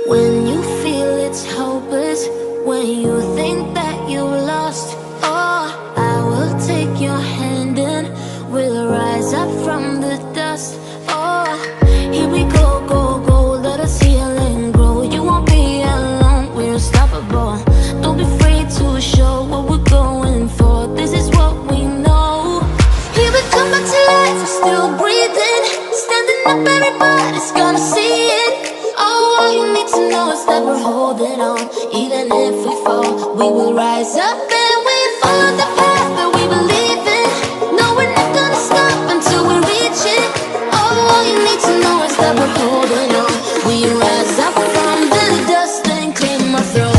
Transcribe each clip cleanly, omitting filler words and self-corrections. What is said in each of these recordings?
When you feel it's hopeless, when you think that you lost, oh, I will take your hand and we'll rise up from the dust. Oh, here we go, go, go, let us heal and grow. You won't be alone, we're unstoppable. Don't be afraid to show what we're going for. This is what we know. Here we come back to life, we're still breathing. Standing up, everybody's gonna see it. Oh, all you need to know is that we're holding on. Even if we fall, we will rise up and we follow the path that we believe in. No, we're not gonna stop until we reach it. Oh, all you need to know is that we're holding on. We rise up from the dust and claim our throne.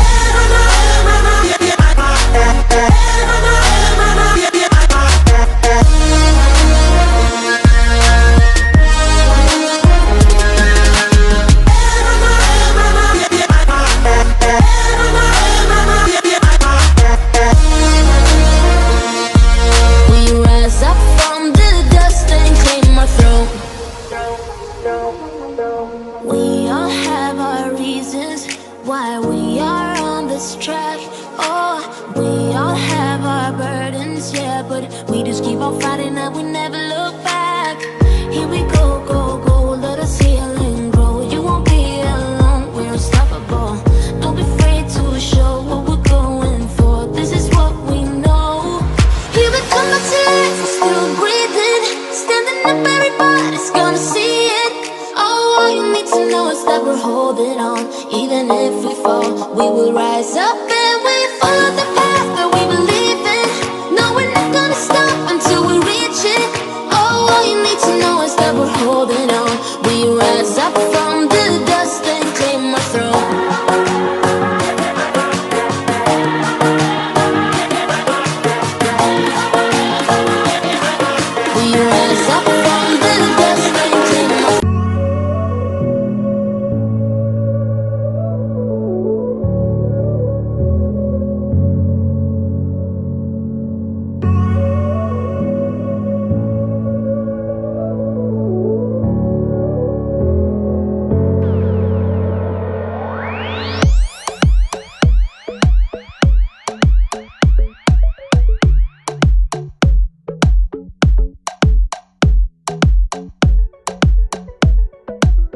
We all have our reasons why we are on this track. Oh, we all have our burdens, yeah, but we just keep on fighting and we never look back. Here we go, go, go, let us heal and grow. You won't be alone, we're unstoppable. Don't be afraid to show what we're going for. This is what we know. Here we come back to life, we're still breathing. Standing up, everybody's gonna see it. Oh, all you need to know is that we're holding on. Even if we fall, we will rise up and we follow the path that we believe in. No, we're not gonna stop until we reach it. Oh, all you need to know is that we're holding on. We rise up from the dust and claim our throne. We rise up.